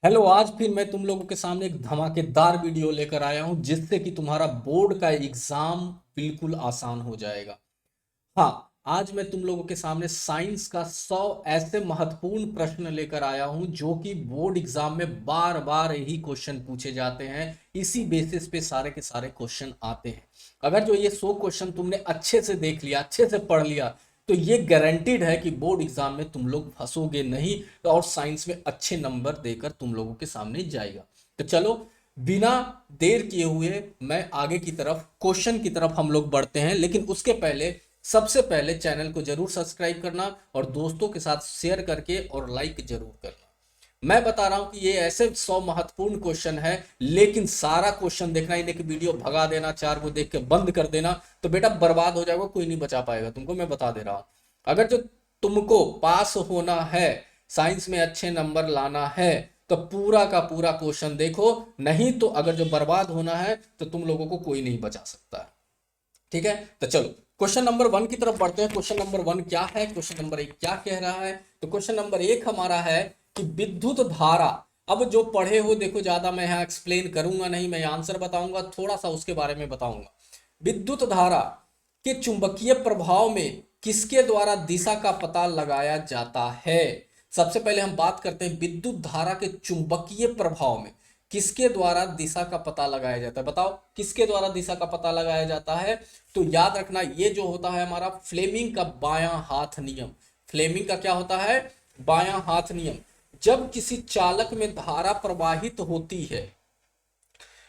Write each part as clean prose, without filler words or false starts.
Hello. आज फिर मैं तुम लोगों के सामने एक धमाकेदार वीडियो लेकर आया हूं जिससे कि तुम्हारा बोर्ड का एग्जाम बिल्कुल आसान हो जाएगा। हाँ, आज मैं तुम लोगों के सामने साइंस का 100 ऐसे महत्वपूर्ण प्रश्न लेकर आया हूं जो कि बोर्ड एग्जाम में बार बार यही क्वेश्चन पूछे जाते हैं। इसी बेसिस पे सारे के सारे क्वेश्चन आते हैं। अगर जो ये 100 क्वेश्चन तुमने अच्छे से देख लिया, अच्छे से पढ़ लिया, तो ये गारंटीड है कि बोर्ड एग्जाम में तुम लोग फंसोगे नहीं और साइंस में अच्छे नंबर देकर तुम लोगों के सामने जाएगा। तो चलो, बिना देर किए हुए मैं आगे की तरफ क्वेश्चन की तरफ हम लोग बढ़ते हैं, लेकिन उसके पहले सबसे पहले चैनल को जरूर सब्सक्राइब करना और दोस्तों के साथ शेयर करके और लाइक जरूर करना। मैं बता रहा हूं कि ये ऐसे 100 महत्वपूर्ण क्वेश्चन है, लेकिन सारा क्वेश्चन देखना ही नहीं कि वीडियो भगा देना, चार को देख के बंद कर देना, तो बेटा बर्बाद हो जाएगा, कोई नहीं बचा पाएगा तुमको। मैं बता दे रहा हूं, अगर जो तुमको पास होना है, साइंस में अच्छे नंबर लाना है, तो पूरा का पूरा क्वेश्चन देखो। नहीं तो अगर जो बर्बाद होना है तो तुम लोगों को कोई नहीं बचा सकता। ठीक है, तो चलो क्वेश्चन नंबर वन की तरफ बढ़ते हैं। क्वेश्चन नंबर वन क्या है, क्वेश्चन नंबर एक क्या कह रहा है? तो क्वेश्चन नंबर एक हमारा है कि विद्युत धारा। अब जो पढ़े हो देखो, ज्यादा मैं यहाँ एक्सप्लेन करूंगा नहीं, मैं आंसर बताऊंगा, थोड़ा सा उसके बारे में बताऊंगा। विद्युत धारा के चुंबकीय प्रभाव में किसके द्वारा दिशा का पता लगाया जाता है? सबसे पहले हम बात करते हैं विद्युत धारा के चुंबकीय प्रभाव में किसके द्वारा दिशा का पता लगाया जाता है। बताओ किसके द्वारा दिशा का पता लगाया जाता है? तो याद रखना, ये जो होता है हमारा फ्लेमिंग का बायां हाथ नियम। फ्लेमिंग का क्या होता है? बायां हाथ नियम। जब किसी चालक में धारा प्रवाहित होती है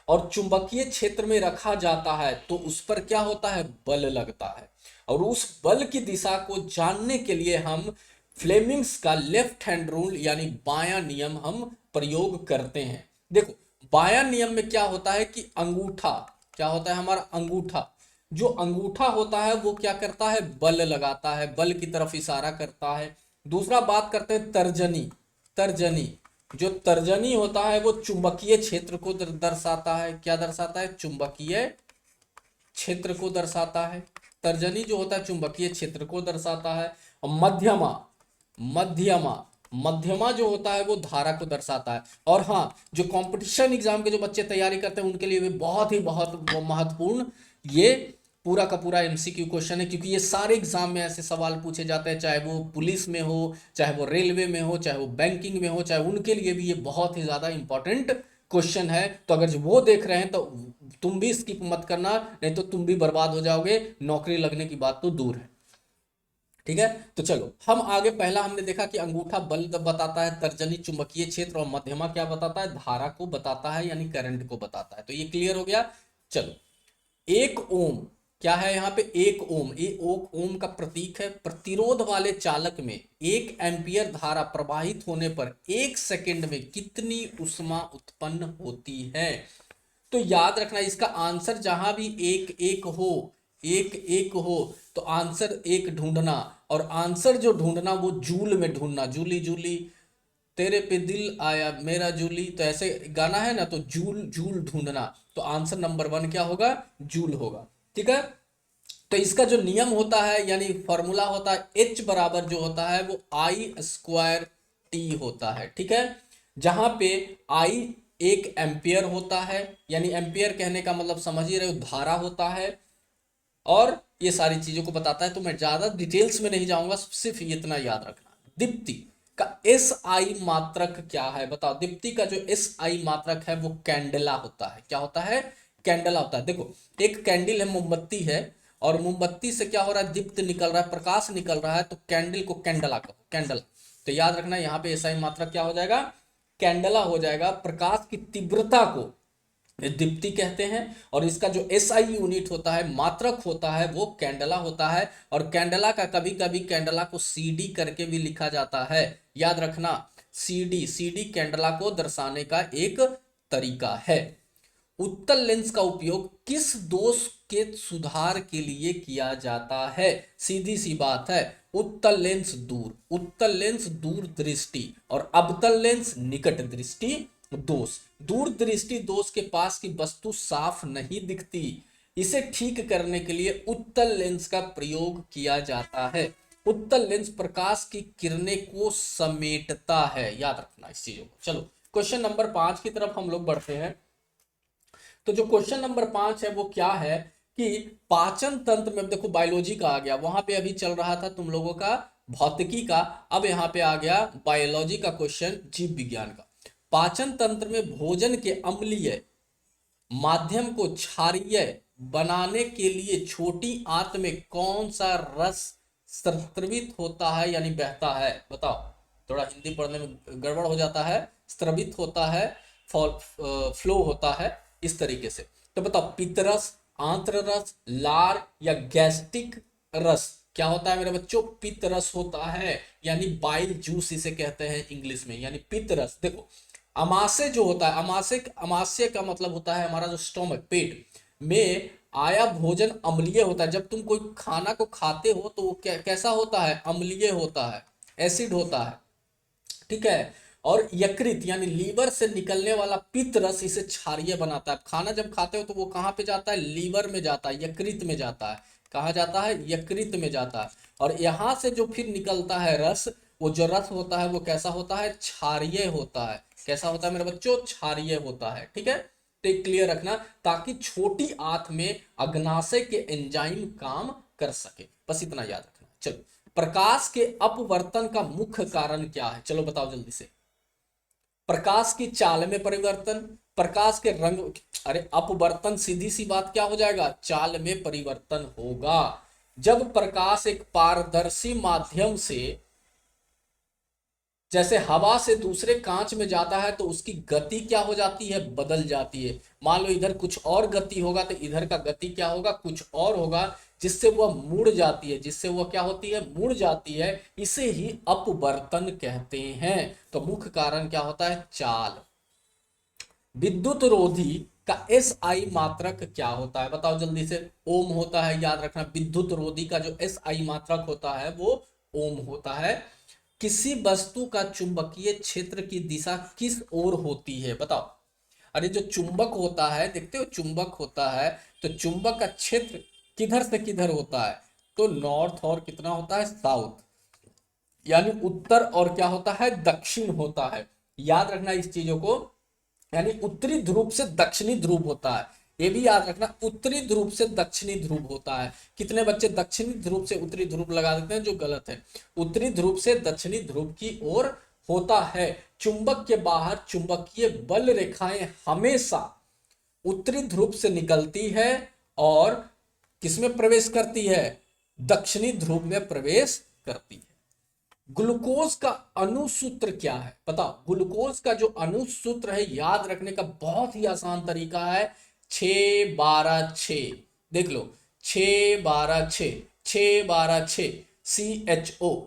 और चुंबकीय क्षेत्र में रखा जाता है तो उस पर क्या होता है? बल लगता है। और उस बल की दिशा को जानने के लिए हम फ्लेमिंग्स का लेफ्ट हैंड रूल यानी बायां नियम हम प्रयोग करते हैं। देखो, बायां नियम में क्या होता है कि अंगूठा, क्या होता है हमारा? अंगूठा। जो अंगूठा होता है वो क्या करता है? बल लगाता है, बल की तरफ इशारा करता है। दूसरा बात करते हैं तर्जनी। तर्जनी, जो तर्जनी होता है वो चुंबकीय क्षेत्र को दर्शाता है। क्या दर्शाता है? चुंबकीय क्षेत्र को दर्शाता है। तर्जनी जो होता है चुंबकीय क्षेत्र को दर्शाता है। और मध्यमा, मध्यमा, मध्यमा जो होता है वो धारा को दर्शाता है। और हाँ, जो कंपटीशन एग्जाम के जो बच्चे तैयारी करते हैं उनके लिए भी बहुत ही बहुत महत्वपूर्ण ये पूरा का पूरा एमसीक्यू क्वेश्चन है, क्योंकि ये सारे एग्जाम में ऐसे सवाल पूछे जाते हैं, चाहे वो पुलिस में हो, चाहे वो रेलवे में हो, चाहे वो बैंकिंग में हो, चाहे उनके लिए भी ये बहुत ही ज्यादा इंपॉर्टेंट क्वेश्चन है। तो अगर वो देख रहे हैं तो तुम भी स्किप मत करना, नहीं तो तुम भी बर्बाद हो जाओगे, नौकरी लगने की बात तो दूर है। ठीक है, तो चलो हम आगे। पहला हमने देखा कि अंगूठा बल बताता है, तर्जनी चुंबकीय क्षेत्र, और मध्यमा क्या बताता है? धारा को बताता है यानी करंट को बताता है। तो ये क्लियर हो गया। चलो, एक ओम क्या है यहाँ पे? एक ओम, एक ओम का प्रतीक है। प्रतिरोध वाले चालक में 1 एम्पियर धारा प्रवाहित होने पर 1 सेकंड में कितनी ऊष्मा उत्पन्न होती है? तो याद रखना, इसका आंसर जहां भी एक एक हो, एक एक हो, तो आंसर एक ढूंढना। और आंसर जो ढूंढना वो जूल में ढूंढना। जूली जूली तेरे पे दिल आया मेरा जूली, तो ऐसे गाना है ना, तो जूल जूल ढूंढना। तो आंसर नंबर वन क्या होगा? जूल होगा। ठीक है, तो इसका जो नियम होता है यानी फॉर्मूला होता है, एच बराबर जो होता है वो आई स्क्वायर टी होता है। ठीक है, जहां पे आई 1 एम्पियर होता है, यानी एम्पियर कहने का मतलब समझ ही रहे हो, धारा होता है, और ये सारी चीजों को बताता है। तो मैं ज्यादा डिटेल्स में नहीं जाऊंगा, सिर्फ इतना याद रखना। दीप्ति का एस आई मात्रक क्या है? बताओ, दीप्ति का जो एस आई मात्रक है वो कैंडला होता है। क्या होता है? कैंडला होता है। देखो, एक कैंडल है, मोमबत्ती है, और मोमबत्ती से क्या हो रहा है? दीप्त निकल रहा है, प्रकाश निकल रहा है, तो कैंडल को कैंडला कहो, कैंडला। तो याद रखना, यहाँ पे एस आई मात्रक क्या हो जाएगा? कैंडला हो जाएगा। प्रकाश की तीव्रता को दीप्ति कहते हैं, और इसका जो एसआई यूनिट होता है, मात्रक होता है, वो कैंडला होता है। और कैंडला का कभी कभी कैंडला को सीडी करके भी लिखा जाता है। याद रखना, सीडी, सीडी कैंडला को दर्शाने का एक तरीका है। उत्तल लेंस का उपयोग किस दोष के सुधार के लिए किया जाता है? सीधी सी बात है, उत्तल लेंस दूर, उत्तल लेंस दूर दृष्टि, और अवतल लेंस निकट दृष्टि दोष। दूर दृष्टि दोष के पास की वस्तु साफ नहीं दिखती, इसे ठीक करने के लिए उत्तल लेंस का प्रयोग किया जाता है। उत्तल लेंस प्रकाश की किरणें को समेटता है। याद रखना इस चीजों को। चलो क्वेश्चन नंबर 5 की तरफ हम लोग बढ़ते हैं। तो जो क्वेश्चन नंबर 5 है वो क्या है कि पाचन तंत्र में, देखो बायोलॉजी का आ गया, वहां पे अभी चल रहा था तुम लोगों का भौतिकी का, अब यहाँ पे आ गया बायोलॉजी का क्वेश्चन, जीव विज्ञान का। पाचन तंत्र में भोजन के अम्लीय माध्यम को क्षारीय बनाने के लिए छोटी आंत में कौन सा रस स्रवित होता है यानी बहता है? बताओ, थोड़ा हिंदी पढ़ने में गड़बड़ हो जाता है। स्रवित होता है, फ्लो होता है, इस तरीके से। तो बताओ, पित्तरस, आंत्र रस, लार या गैस्ट्रिक रस क्या होता है मेरे बच्चों? पित्त रस होता है, यानी बाइल जूस इसे कहते हैं इंग्लिश में, यानी पित्त रस। देखो, अमाशय जो होता है, अमाशय अमाशय का मतलब होता है हमारा जो स्टोमक, पेट में आया भोजन अम्लीय होता है। जब तुम कोई खाना को खाते हो तो वो कैसा होता है? अम्लीय होता है, एसिड होता है, ठीक है। और यकृत यानी लीवर से निकलने वाला पित्त रस इसे क्षारीय बनाता है। खाना जब खाते हो तो वो कहाँ पे जाता है? लीवर में जाता है, यकृत में जाता है। कहाँ जाता है? यकृत में जाता है। और यहाँ से जो फिर निकलता है रस, वो जो रस होता है वो कैसा होता है? क्षारीय होता है। कैसा होता है मेरे बच्चों? क्षारीय होता है, ठीक है। तो एक क्लियर रखना, ताकि छोटी आंत में अग्नाशय के एंजाइम काम कर सके, बस इतना याद रखना। चलो, प्रकाश के अपवर्तन का मुख्य कारण क्या है? चलो बताओ जल्दी से। प्रकाश की चाल में परिवर्तन, प्रकाश के रंग, अरे अपवर्तन सीधी सी बात क्या हो जाएगा? चाल में परिवर्तन होगा। जब प्रकाश एक पारदर्शी माध्यम से, जैसे हवा से दूसरे कांच में जाता है तो उसकी गति क्या हो जाती है? बदल जाती है। मान लो इधर कुछ और गति होगा तो इधर का गति क्या होगा? कुछ और होगा, जिससे वह मुड़ जाती है, जिससे वह क्या होती है? मुड़ जाती है। इसे ही अपवर्तन कहते हैं। तो मुख्य कारण क्या होता है? चाल। विद्युत रोधी का एस आई मात्रक क्या होता है? बताओ जल्दी से। ओम होता है, याद रखना। विद्युत रोधी का जो एस आई मात्रक होता है वो ओम होता है। किसी वस्तु का चुंबकीय क्षेत्र की दिशा किस ओर होती है? बताओ। अरे जो चुंबक होता है, देखते हो चुंबक होता है, तो चुंबक का क्षेत्र किधर से किधर होता है? तो नॉर्थ और कितना होता है? साउथ, यानी उत्तर और क्या होता है? दक्षिण होता है। याद रखना इस चीजों को, यानी उत्तरी ध्रुव से दक्षिणी ध्रुव होता है। ये भी याद रखना, उत्तरी ध्रुव से दक्षिणी ध्रुव होता है। कितने बच्चे दक्षिणी ध्रुव से उत्तरी ध्रुव लगा देते हैं, जो गलत है। उत्तरी ध्रुव से दक्षिणी ध्रुव की ओर होता है। चुंबक के बाहर चुंबकीय बल रेखाएं हमेशा उत्तरी ध्रुव से निकलती है और किसमें प्रवेश करती है? दक्षिणी ध्रुव में प्रवेश करती है। ग्लूकोज का अणुसूत्र क्या है? बताओ, ग्लूकोज का जो अणुसूत्र है, याद रखने का बहुत ही आसान तरीका है, 6 12 6। देख लो, 6 12 6, 6 12 6, CHO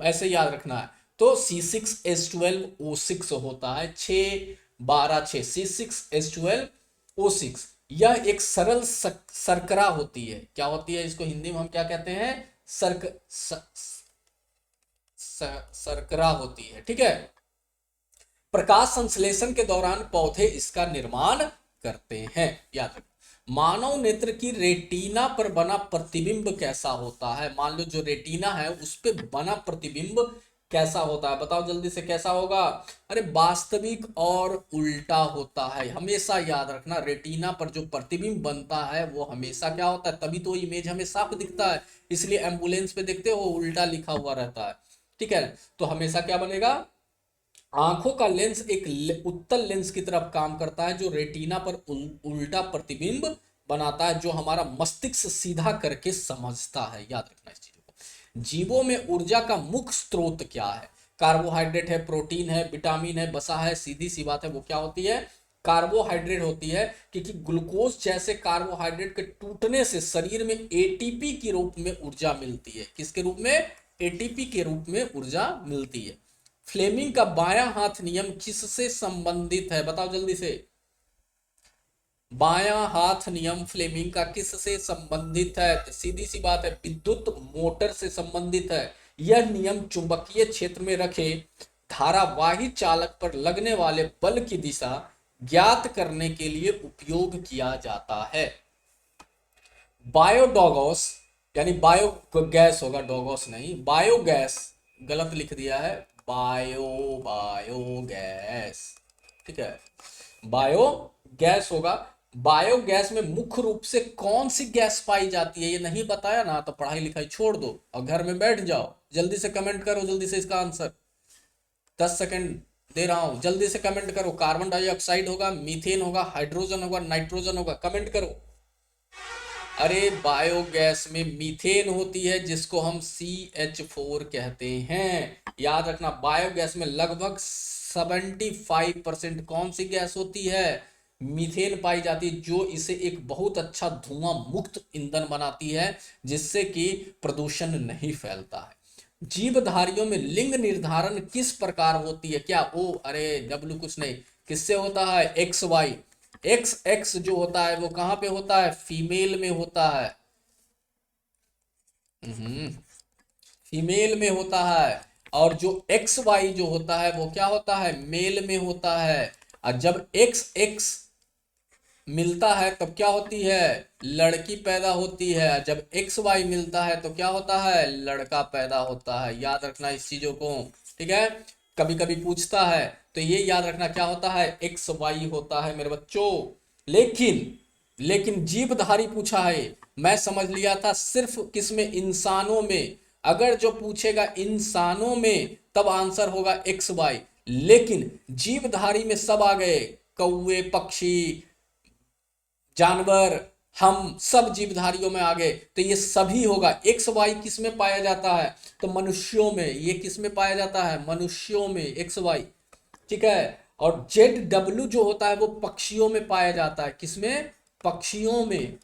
ऐसे याद रखना है। तो C6H12O6 होता है, 6 12 6, C6H12O6। यह एक सरल शर्करा होती है। क्या होती है? इसको हिंदी में हम क्या कहते हैं? शर्करा होती है, ठीक है। प्रकाश संश्लेषण के दौरान पौधे इसका निर्माण करते हैं, याद रखो। मानव नेत्र की रेटिना पर बना प्रतिबिंब कैसा होता है? मान लो जो रेटिना है उस पे बना प्रतिबिंब कैसा होता है? बताओ जल्दी से, कैसा होगा? अरे वास्तविक और उल्टा होता है। हमेशा याद रखना, रेटिना पर जो प्रतिबिंब बनता है वो हमेशा क्या होता है? तभी तो इमेज हमें साफ दिखता है। इसलिए एम्बुलेंस पे देखते हो उल्टा लिखा हुआ रहता है, ठीक है। तो हमेशा क्या बनेगा? आंखों का लेंस एक उत्तल लेंस की तरफ काम करता है, जो रेटिना पर उल्टा प्रतिबिंब बनाता है, जो हमारा मस्तिष्क सीधा करके समझता है। याद रखना इस चीज को। जीवों में ऊर्जा का मुख्य स्रोत क्या है? कार्बोहाइड्रेट है, प्रोटीन है, विटामिन है, वसा है? सीधी सी बात है, वो क्या होती है? कार्बोहाइड्रेट होती है, क्योंकि ग्लूकोज जैसे कार्बोहाइड्रेट के टूटने से शरीर में एटीपी के रूप में ऊर्जा मिलती है। किसके रूप में? एटीपी के रूप में ऊर्जा मिलती है। फ्लेमिंग का बायां हाथ नियम किससे संबंधित है? बताओ जल्दी से। बायां हाथ नियम फ्लेमिंग का किससे संबंधित है? तो सीधी सी बात है, विद्युत मोटर से संबंधित है। यह नियम चुंबकीय क्षेत्र में रखे धारावाही चालक पर लगने वाले बल की दिशा ज्ञात करने के लिए उपयोग किया जाता है। बायोडोगोस, यानी बायो गैस होगा, डोगोस नहीं, बायोगैस, गलत लिख दिया है, बायो बायोगैस, ठीक है, बायोगैस होगा। बायोगैस में मुख्य रूप से कौन सी गैस पाई जाती है, ये नहीं बताया ना तो पढ़ाई लिखाई छोड़ दो और घर में बैठ जाओ। जल्दी से कमेंट करो, जल्दी से इसका आंसर, 10 सेकंड दे रहा हूं, जल्दी से कमेंट करो। कार्बन डाइऑक्साइड होगा, मीथेन होगा, हाइड्रोजन होगा, नाइट्रोजन होगा, कमेंट करो। अरे बायोगैस में मीथेन होती है जिसको हम CH4 कहते हैं। याद रखना, बायोगैस में लगभग 75% कौन सी गैस होती है, मीथेन पाई जाती है, जो इसे एक बहुत अच्छा धुआं मुक्त ईंधन बनाती है, जिससे कि प्रदूषण नहीं फैलता है। जीवधारियों में लिंग निर्धारण किस प्रकार होती है, क्या ओ, अरे डब्ल्यू कुछ नहीं, किससे होता है, एक्स वाई। एक्स एक्स जो होता है वो कहां पे होता है, फीमेल में होता है, फीमेल में होता है। और जो एक्स वाई जो होता है वो क्या होता है, मेल में होता है। और जब एक्स एक्स मिलता है तब क्या होती है, लड़की पैदा होती है। जब एक्स वाई मिलता है तो क्या होता है, लड़का पैदा होता है। याद रखना इस चीजों को, ठीक है। कभी कभी पूछता है तो ये याद रखना क्या होता है, एक्स वाई होता है मेरे बच्चों। लेकिन लेकिन जीवधारी पूछा है, मैं समझ लिया था सिर्फ किसमें, इंसानों में। अगर जो पूछेगा इंसानों में तब आंसर होगा एक्स वाई, लेकिन जीवधारी में सब आ गए, कौवे, पक्षी, जानवर, हम सब जीवधारियों में आ गए, तो ये सभी होगा। एक्स वाई किस में पाया जाता है, तो मनुष्यों में। ये किस में पाया जाता है, मनुष्यों में, एक्स वाई, ठीक है। और जेड डब्ल्यू जो होता है वो पक्षियों में पाया जाता है, किसमें, पक्षियों में।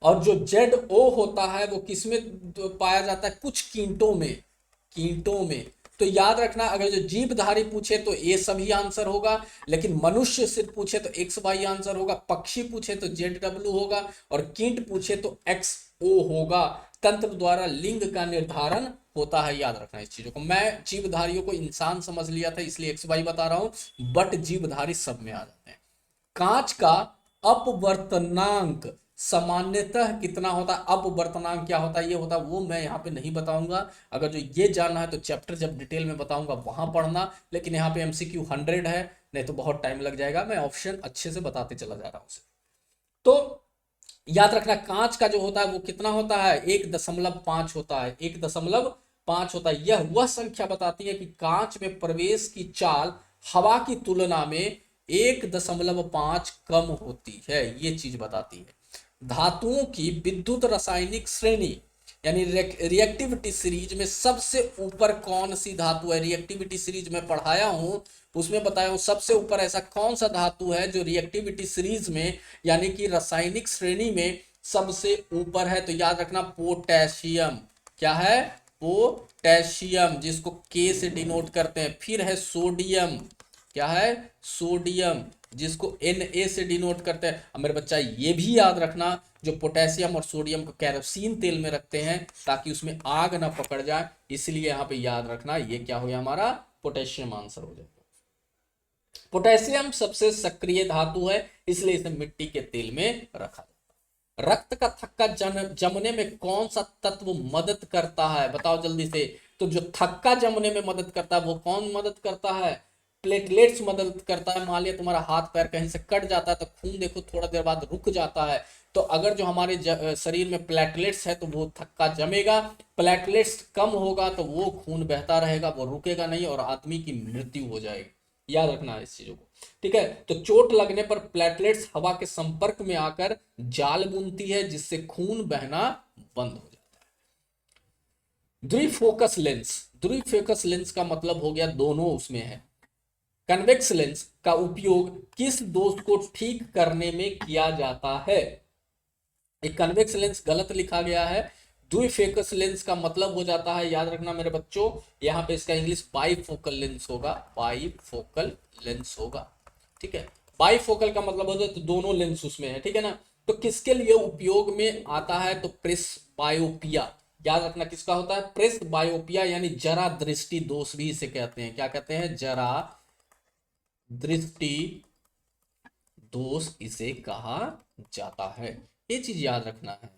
और जो जेड ओ होता है वो किसमें पाया जाता है, कुछ कीटों में, कीटों में। तो याद रखना, अगर जो जीवधारी पूछे तो ये सभी आंसर होगा, लेकिन मनुष्य से पूछे तो एक्स वाई आंसर होगा, पक्षी पूछे तो जेड डब्ल्यू होगा, और कीट पूछे तो एक्स ओ होगा। तंत्र द्वारा लिंग का निर्धारण होता है, याद रखना इस चीजों को। मैं जीवधारियों को इंसान समझ लिया था इसलिए एक्स वाई बता रहा हूं, बट जीवधारी सब में आ जाते हैं। कांच का अपवर्तनांक सामान्यतः कितना होता है, अपवर्तनांक क्या होता है, ये होता है वो, मैं यहाँ पे नहीं बताऊंगा। अगर जो ये जानना है तो चैप्टर जब डिटेल में बताऊंगा वहां पढ़ना, लेकिन यहाँ पे MCQ 100 है, नहीं तो बहुत टाइम लग जाएगा। मैं ऑप्शन अच्छे से बताते चला जा रहा हूँ। तो याद रखना, कांच का जो होता है वो कितना होता है, 1.5 होता है, 1.5 होता है। यह वह संख्या बताती है कि कांच में प्रवेश की चाल हवा की तुलना में 1.5 कम होती है, ये चीज बताती है। धातुओं की विद्युत रासायनिक श्रेणी यानी रिएक्टिविटी सीरीज में सबसे ऊपर कौन सी धातु है, रिएक्टिविटी सीरीज में पढ़ाया हूं, उसमें बताया हूं सबसे ऊपर ऐसा कौन सा धातु है जो रिएक्टिविटी सीरीज में यानी कि रासायनिक श्रेणी में सबसे ऊपर है। तो याद रखना, पोटेशियम। क्या है, पोटेशियम, जिसको के से डिनोट करते हैं। फिर है सोडियम, क्या है, सोडियम, जिसको Na से डिनोट करते हैं। अब मेरे बच्चा ये भी याद रखना, जो पोटेशियम और सोडियम को कैरोसिन तेल में रखते हैं ताकि उसमें आग ना पकड़ जाए, इसलिए यहाँ पे याद रखना ये क्या हो गया हमारा, पोटेशियम आंसर हो जाएगा। पोटेशियम सबसे सक्रिय धातु है, इसलिए इसे मिट्टी के तेल में रखा जाता है। रक्त का थक्का जमने में कौन सा तत्व मदद करता है, बताओ जल्दी से। तो जो थक्का जमने में मदद करता है वो कौन मदद करता है, प्लेटलेट्स मदद करता है। मान लिया तुम्हारा हाथ पैर कहीं से कट जाता है तो खून देखो थोड़ा देर बाद रुक जाता है, तो अगर जो हमारे शरीर में प्लेटलेट्स है तो वो थक्का जमेगा। प्लेटलेट्स कम होगा तो वो खून बहता रहेगा, वो रुकेगा नहीं और आदमी की मृत्यु हो जाएगी। याद रखना इस चीजों को, ठीक है। तो चोट लगने पर प्लेटलेट्स हवा के संपर्क में आकर जाल बुनती है, जिससे खून बहना बंद हो जाता है। द्विफोकस लेंस, द्विफोकस लेंस का मतलब हो गया दोनों उसमें है। कन्वेक्स लेंस का उपयोग किस दोष को ठीक करने में किया जाता है, एक कन्वेक्स लेंस गलत लिखा गया है। द्विफोकस लेंस का मतलब हो जाता है, याद रखना मेरे बच्चों, यहां पे इसका इंग्लिश बाईफोकल लेंस होगा, बाईफोकल लेंस होगा, ठीक है। बाईफोकल का मतलब होता है तो दोनों लेंस उसमें है, ठीक है ना। तो किसके लिए उपयोग में आता है, तो प्रेस बायोपिया, याद रखना किसका होता है, प्रेस बायोपिया, यानी जरा दृष्टि दोष भी इसे कहते हैं। क्या कहते हैं, जरा दृष्टि दोष इसे कहा जाता है, ये चीज याद रखना है।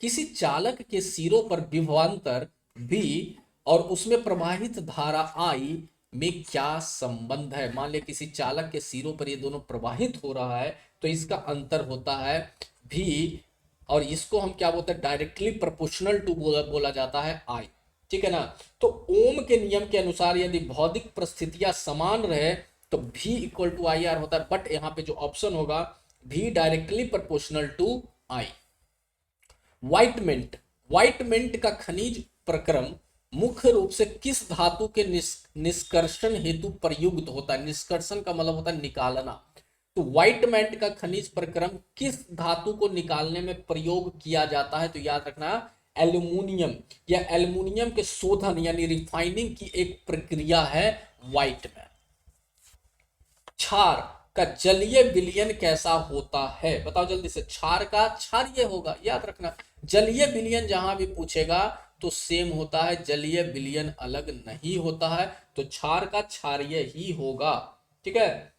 किसी चालक के सिरों पर विभवांतर भी और उसमें प्रवाहित धारा I में क्या संबंध है। मान लिया किसी चालक के सिरों पर ये दोनों प्रवाहित हो रहा है, तो इसका अंतर होता है V, और इसको हम क्या बोलते हैं, डायरेक्टली प्रोपोर्शनल टू बोला जाता है I। ठीक है ना। तो ओम के नियम के अनुसार यदि भौतिक परिस्थितियां समान रहे तो V equal to I R होता है, बट यहां पे जो ऑप्शन होगा V directly proportional to I। व्हाइटमेंट का खनिज प्रक्रम मुख्य रूप से किस धातु के निष्कर्षण हेतु प्रयुक्त होता है। निष्कर्षण का मतलब होता है निकालना। तो व्हाइटमेंट का खनिज प्रक्रम किस धातु को निकालने में प्रयोग किया जाता है, तो याद रखना एल्यूमिनियम, या एल्यूमिनियम के शोधन यानी रिफाइनिंग की एक प्रक्रिया है व्हाइटमेंट। क्षार का जलीय विलयन कैसा होता है, बताओ जल्दी से। क्षार का क्षारीय होगा, याद रखना। जलीय विलयन जहां भी पूछेगा तो सेम होता है, जलीय विलयन अलग नहीं होता है, तो क्षार का क्षारीय ही होगा। ठीक है।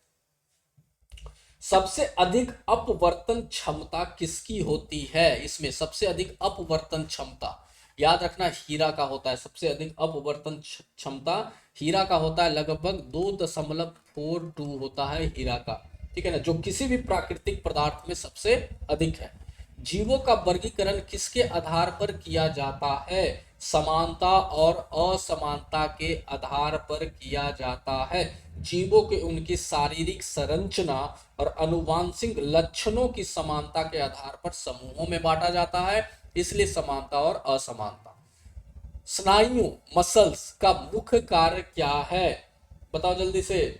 सबसे अधिक अपवर्तन क्षमता किसकी होती है, इसमें सबसे अधिक अपवर्तन क्षमता याद रखना हीरा का होता है। सबसे अधिक अपवर्तन क्षमता हीरा का होता है, लगभग 2.42 होता है हीरा का। ठीक है ना, जो किसी भी प्राकृतिक पदार्थ में सबसे अधिक है। जीवों का वर्गीकरण किसके आधार पर किया जाता है, समानता और असमानता के आधार पर किया जाता है। जीवों के उनकी शारीरिक संरचना और अनुवांशिक लक्षणों की समानता के आधार पर समूहों में बांटा जाता है, इसलिए समानता और असमानता। स्नायु मसल्स का मुख्य कार्य क्या है, बताओ जल्दी से।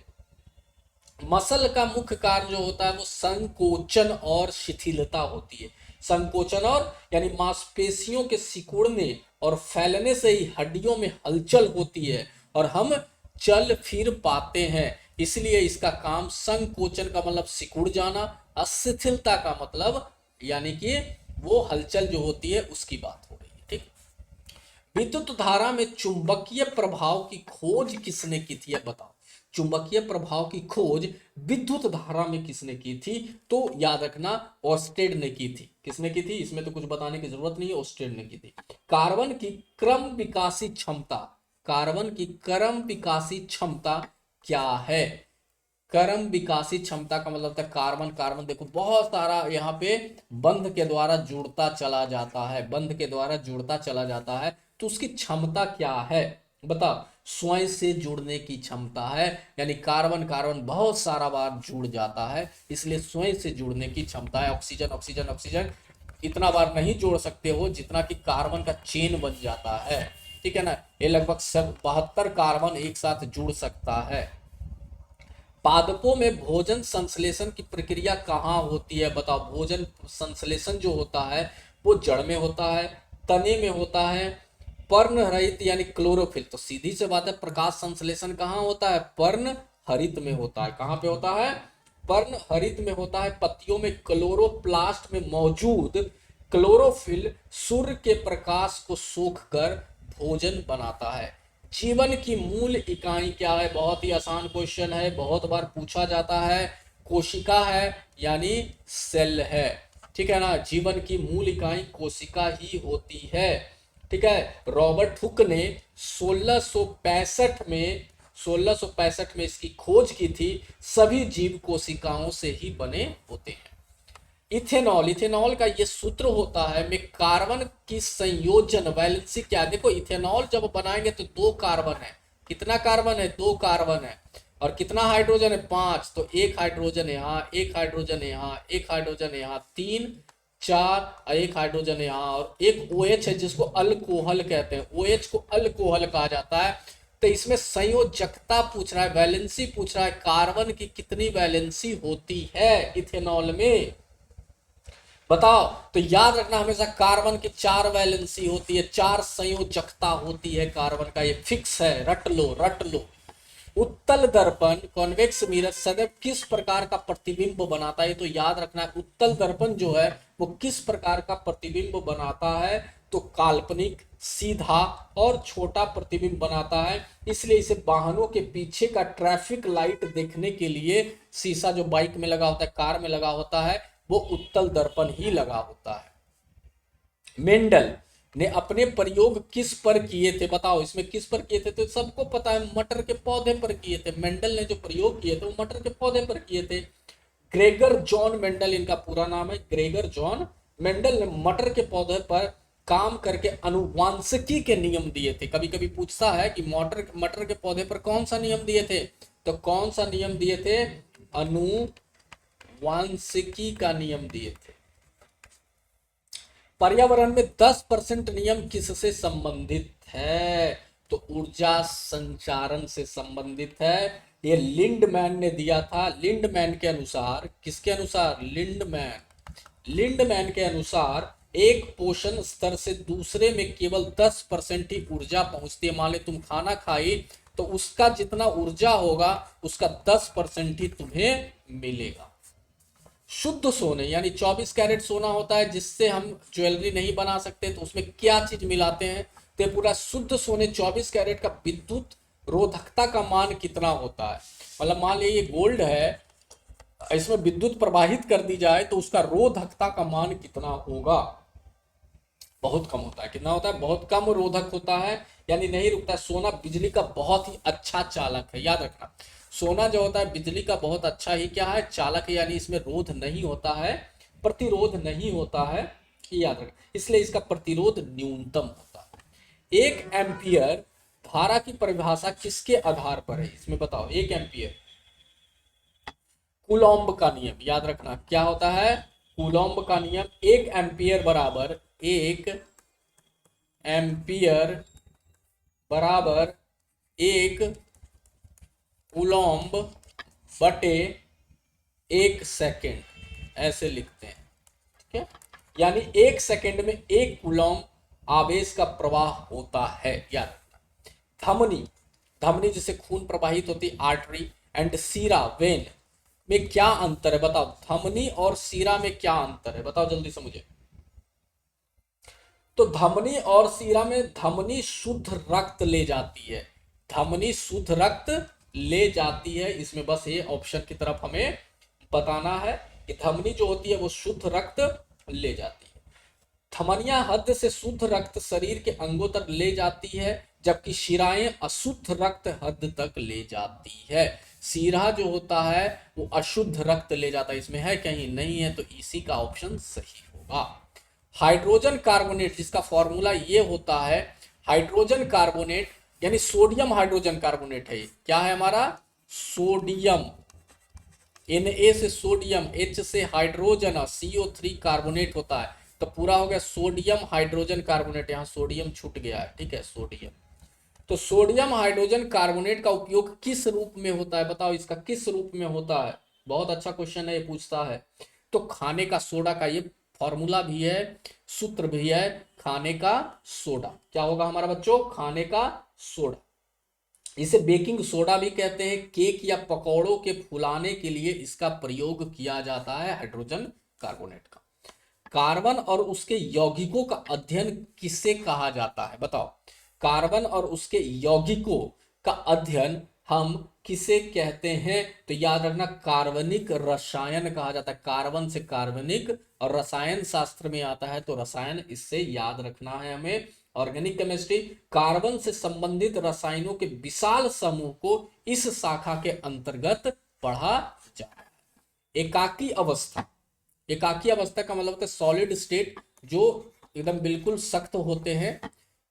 मसल का मुख्य कार्य जो होता है वो संकोचन और शिथिलता होती है। संकोचन और यानी मांसपेशियों के सिकुड़ने और फैलने से ही हड्डियों में हलचल होती है और हम चल फिर पाते हैं, इसलिए इसका काम। संकोचन का मतलब सिकुड़ जाना, अशिथिलता का मतलब यानी कि वो हलचल जो होती है उसकी बात हो रही है। ठीक। विद्युत धारा में चुंबकीय प्रभाव की खोज किसने की थी, बताओ। चुंबकीय प्रभाव की खोज विद्युत धारा में किसने की थी, तो याद रखना ऑर्स्टेड ने की थी। किसने की थी, इसमें तो कुछ बताने की जरूरत नहीं है, ऑर्स्टेड ने की थी। कार्बन की क्रम विकासी क्षमता, कार्बन की क्रम विकासी क्षमता क्या है। क्रम विकासी क्षमता का मतलब था कार्बन, कार्बन देखो बहुत सारा यहाँ पे बंध के द्वारा जुड़ता चला जाता है, बंध के द्वारा जुड़ता चला जाता है, तो उसकी क्षमता क्या है, बताओ। स्वयं से जुड़ने की क्षमता है, यानी कार्बन कार्बन बहुत सारा बार जुड़ जाता है, इसलिए स्वयं से जुड़ने की क्षमता है। ऑक्सीजन ऑक्सीजन ऑक्सीजन इतना बार नहीं जोड़ सकते हो जितना कि कार्बन का चेन बन जाता है। ठीक है ना, ये लगभग सब 72 कार्बन एक साथ जुड़ सकता है। पादपों में भोजन संश्लेषण की प्रक्रिया कहाँ होती है, बताओ। भोजन संश्लेषण जो होता है वो जड़ में होता है, तने में होता है, पर्ण हरित यानी क्लोरोफिल। तो सीधी से बात है, प्रकाश संश्लेषण कहाँ होता है, पर्ण हरित में होता है। कहाँ पे होता है, पर्ण हरित में होता है। पत्तियों में क्लोरोप्लास्ट में मौजूद क्लोरोफिल सूर्य के प्रकाश को सोखकर भोजन बनाता है। जीवन की मूल इकाई क्या है, बहुत ही आसान क्वेश्चन है, बहुत बार पूछा जाता है। कोशिका है यानी सेल है। ठीक है ना, जीवन की मूल इकाई कोशिका ही होती है। ठीक है। रॉबर्ट हुक ने 1665 में इसकी खोज की थी। सभी जीव कोशिकाओं से ही बने होते हैं। इथेनॉल, इथेनॉल का ये सूत्र होता है में कार्बन की संयोजन वैलेंसी क्या। देखो इथेनॉल जब बनाएंगे तो 2 कार्बन है, कितना कार्बन है, 2 कार्बन है, और कितना हाइड्रोजन है, 5। तो एक हाइड्रोजन यहाँ, एक हाइड्रोजन यहाँ, एक हाइड्रोजन यहाँ, 3 4, एक हाइड्रोजन यहाँ, और एक OH है जिसको अल्कोहल कहते हैं। OH को अल्कोहल कहा जाता है। तो इसमें संयोजकता पूछ रहा है, वैलेंसी पूछ रहा है, कार्बन की कितनी वैलेंसी होती है इथेनॉल में, बताओ। तो याद रखना हमेशा कार्बन की 4 वैलेंसी होती है, 4 संयोजकता होती है कार्बन का, ये फिक्स है, रट लो रट लो। उत्तल दर्पण कॉन्वेक्स मिरर सदैव किस प्रकार का प्रतिबिंब बनाता है, तो याद रखना है उत्तल दर्पण जो है वो किस प्रकार का प्रतिबिंब बनाता है, तो काल्पनिक, सीधा और छोटा प्रतिबिंब बनाता है। इसलिए इसे वाहनों के पीछे का ट्रैफिक लाइट देखने के लिए शीशा जो बाइक में लगा होता है, कार में लगा होता है, वो उत्तल दर्पण ही लगा होता है। मेंडल ने अपने प्रयोग किस पर किए थे? बताओ इसमें किस पर किए थे? तो सबको पता है मटर के पौधे पर किए थे। मेंडल ने जो प्रयोग किए थे वो मटर के पौधे पर किए थे। ग्रेगर जॉन मेंडल इनका पूरा नाम है। ग्रेगर जॉन मेंडल ने मटर के पौधे पर काम करके अनुवांशिकी के नियम दिए थे। कभी कभी पूछता है कि मटर मटर के पौधे पर कौन सा नियम दिए थे, तो कौन सा नियम दिए थे? अनुवांशिकी का नियम दिए थे। पर्यावरण में 10% नियम किससे संबंधित है? तो ऊर्जा संचारण से संबंधित है। ये लिंडमैन ने दिया था। लिंडमैन के अनुसार, किसके अनुसार? लिंडमैन के अनुसार एक पोषण स्तर से दूसरे में केवल 10% ही ऊर्जा पहुंचती है। मान ले तुम खाना खाई तो उसका जितना ऊर्जा होगा उसका 10% ही तुम्हें मिलेगा। शुद्ध सोने यानी 24 कैरेट सोना होता है जिससे हम ज्वेलरी नहीं बना सकते, तो उसमें क्या चीज मिलाते हैं? तो पूरा शुद्ध सोने 24 कैरेट का विद्युत रोधकता का मान कितना होता है? मतलब मान लीजिए ये गोल्ड है, इसमें विद्युत प्रवाहित कर दी जाए तो उसका रोधकता का मान कितना होगा? बहुत कम होता है। कितना होता है? बहुत कम रोधक होता है, यानी नहीं रुकता। सोना बिजली का बहुत ही अच्छा चालक है, याद रखना। सोना जो होता है बिजली का बहुत अच्छा ही क्या है? चालक है, यानी इसमें रोध नहीं होता है, प्रतिरोध नहीं होता है, याद रखना। इसलिए इसका प्रतिरोध न्यूनतम होता है। 1 एम्पियर धारा की परिभाषा किसके आधार पर है? इसमें बताओ। 1 एम्पियर कूलॉम्ब का नियम, याद रखना क्या होता है? कूलॉम्ब का नियम। 1 एम्पियर बराबर 1 एम्पियर बराबर 1 कूलॉम्ब बटे 1 सेकेंड, ऐसे लिखते हैं। ठीक है, यानी 1 सेकेंड में 1 कूलॉम्ब आवेश का प्रवाह होता है, याद रखना। धमनी, धमनी जिसे खून प्रवाहित होती, आर्टरी, एंड सीरा, वेन में क्या अंतर है? बताओ धमनी और सीरा में क्या अंतर है? बताओ जल्दी से मुझे। तो धमनी और सीरा में, धमनी शुद्ध रक्त ले जाती है, धमनी शुद्ध रक्त ले जाती है। इसमें बस ये ऑप्शन की तरफ हमें बताना है कि धमनी जो होती है वो शुद्ध रक्त ले जाती है। धमनियां हद से शुद्ध रक्त शरीर के अंगों तक ले जाती है, जबकि शिराएं अशुद्ध रक्त हद तक ले जाती है। सीरा जो होता है वो अशुद्ध रक्त ले जाता है। इसमें है कहीं? नहीं है, तो इसी का ऑप्शन सही होगा। हाइड्रोजन कार्बोनेट जिसका फॉर्मूला ये होता है, हाइड्रोजन कार्बोनेट यानी सोडियम हाइड्रोजन कार्बोनेट है। क्या है हमारा? सोडियम। Na से सोडियम, H से हाइड्रोजन, CO3 कार्बोनेट होता है। तो पूरा हो गया सोडियम हाइड्रोजन कार्बोनेट। यहाँ सोडियम छूट गया है, ठीक है, सोडियम। तो सोडियम हाइड्रोजन कार्बोनेट का उपयोग किस रूप में होता है? बताओ इसका किस रूप में होता है? बहुत अच्छा क्वेश्चन है, ये पूछता है। तो खाने का सोडा का ये फॉर्मूला भी है, सूत्र भी है, खाने का सोडा। क्या होगा हमारा बच्चों? खाने का सोडा। इसे बेकिंग सोडा भी कहते हैं। केक या पकौड़ों के फुलाने के लिए इसका प्रयोग किया जाता है, हाइड्रोजन कार्बोनेट का। कार्बन और उसके यौगिकों का अध्ययन किसे कहा जाता है? बताओ कार्बन और उसके यौगिकों का अध्ययन हम किसे कहते हैं? तो याद रखना कार्बनिक रसायन कहा जाता है। कार्बन से कार्बनिक, और रसायन शास्त्र में आता है तो रसायन, इससे याद रखना है हमें। ऑर्गेनिक केमिस्ट्री, कार्बन से संबंधित रसायनों के विशाल समूह को इस शाखा के अंतर्गत पढ़ा जाता है। एकाकी अवस्था, एकाकी अवस्था का मतलब होता है सॉलिड स्टेट, जो एकदम बिल्कुल सख्त होते हैं,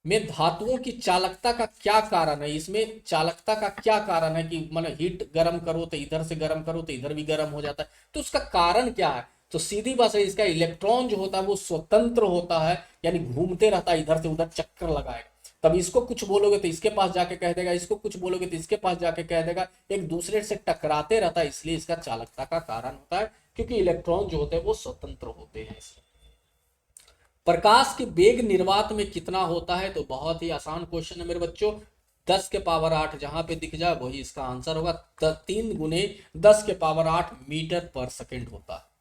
में धातुओं की चालकता का क्या कारण है? इसमें चालकता का क्या कारण है कि मतलब हीट गर्म करो तो इधर से गर्म करो तो इधर भी गर्म हो जाता है, तो उसका कारण क्या है? तो सीधी बात है, इसका इलेक्ट्रॉन जो होता है वो स्वतंत्र होता है, यानी घूमते रहता है, इधर से उधर चक्कर लगाएगा। तब इसको कुछ बोलोगे तो इसके पास जाके कह देगा, इसको कुछ बोलोगे तो इसके पास जाके कह देगा, एक दूसरे से टकराते रहता है, इसलिए इसका चालकता का कारण होता है, क्योंकि इलेक्ट्रॉन जो होते हैं वो स्वतंत्र होते हैं। प्रकाश के वेग निर्वात में कितना होता है? तो बहुत ही आसान क्वेश्चन है मेरे बच्चों। 10 के पावर 8 जहां पे दिख जाए वही इसका आंसर होगा। 3 गुने 10 के पावर 8 मीटर पर सेकेंड होता है।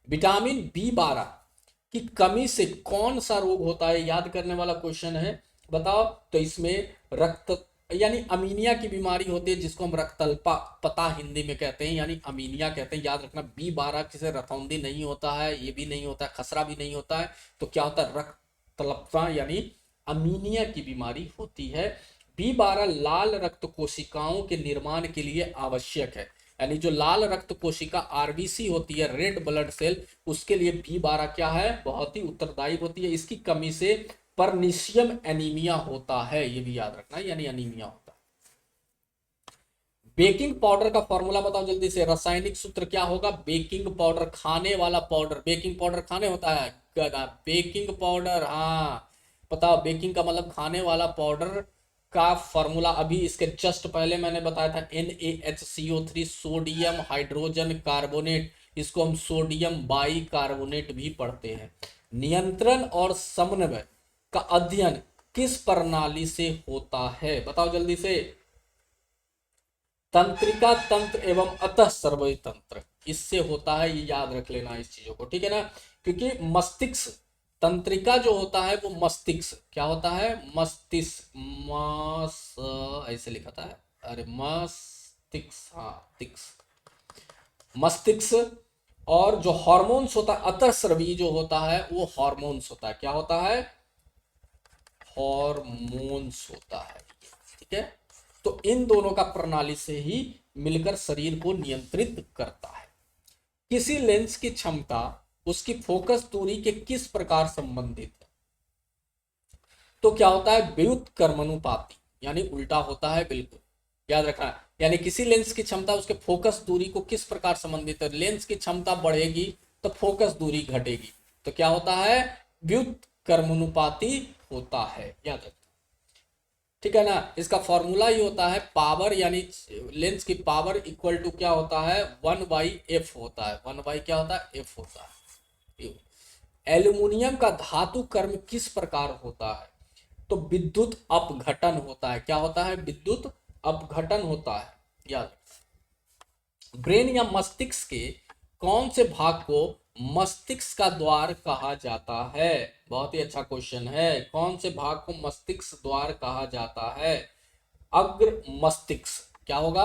विटामिन B12 की कमी से कौन सा रोग होता है? याद करने वाला क्वेश्चन है, बताओ। तो इसमें रक्त यानी अमीनिया की बीमारी होती है, जिसको हम रक्तल्पा पता हिंदी में कहते हैं, यानी अमीनिया कहते हैं। याद रखना B12 किसे रतौंधी नहीं होता है, ये भी नहीं होता है, खसरा भी नहीं होता है, तो क्या होता है? रक्त तलपता यानी अमीनिया की बीमारी होती है। B12 लाल रक्त कोशिकाओं के निर्माण के लिए आवश्यक है, यानी जो लाल रक्त कोशिका आरबीसी होती है, रेड ब्लड सेल, उसके लिए B12 क्या है, बहुत ही उत्तरदायी होती है। इसकी कमी से परनीशियम एनीमिया होता है, ये भी याद रखना, यानी अनीमिया होता है। बेकिंग पाउडर का फॉर्मूला बताओ जल्दी से, रासायनिक सूत्र क्या होगा? बेकिंग पाउडर, खाने वाला पाउडर, बेकिंग पाउडर खाने होता है, गधा, बेकिंग पाउडर, हाँ बताओ, बेकिंग का मतलब खाने वाला पाउडर का फॉर्मूला अभी इसके जस्ट पहले मैंने बताया था, NaHCO3, सोडियम हाइड्रोजन कार्बोनेट, इसको हम सोडियम बाई कार्बोनेट भी पढ़ते हैं। नियंत्रण और समन्वय का अध्ययन किस प्रणाली से होता है? बताओ जल्दी से। तंत्रिका तंत्र एवं अतः सर्वोय तंत्र, इससे होता है, ये याद रख लेना इस चीजों को, ठीक है ना। क्योंकि मस्तिष्क, तंत्रिका जो होता है वो मस्तिष्क, क्या होता है? मस्तिष्क, ऐसे लिखा था, अरे मस्तिष्क, हाँ तिक्स, मस्तिष्क। और जो हार्मोन्स होता है, अतः स्रवी जो होता है वो हार्मोन्स होता है, क्या होता है? हार्मोन्स होता है, ठीक है। तो इन दोनों का प्रणाली से ही मिलकर शरीर को नियंत्रित करता है। किसी लेंस की क्षमता उसकी फोकस दूरी के किस प्रकार संबंधित है? तो क्या होता है? व्युत्क्रमानुपाती, यानी उल्टा होता है, बिल्कुल याद रखना है। यानी किसी लेंस की क्षमता उसके फोकस दूरी को किस प्रकार संबंधित है? लेंस की क्षमता बढ़ेगी तो फोकस दूरी घटेगी, तो क्या होता है? व्युत्क्रमानुपाती होता है, याद रखना, ठीक है ना। इसका फॉर्मूला ही होता है पावर, यानी लेंस की पावर इक्वल टू क्या होता है? 1/f होता है, 1 क्या होता है? f होता है। एल्यूमिनियम का धातु कर्म किस प्रकार होता है? तो विद्युत अपघटन होता है, क्या होता है? विद्युत अपघटन होता है, याद। ब्रेन या मस्तिष्क के कौन से भाग को मस्तिष्क का द्वार कहा जाता है? बहुत ही अच्छा क्वेश्चन है, कौन से भाग को मस्तिष्क द्वार कहा जाता है? अग्र मस्तिष्क, क्या होगा?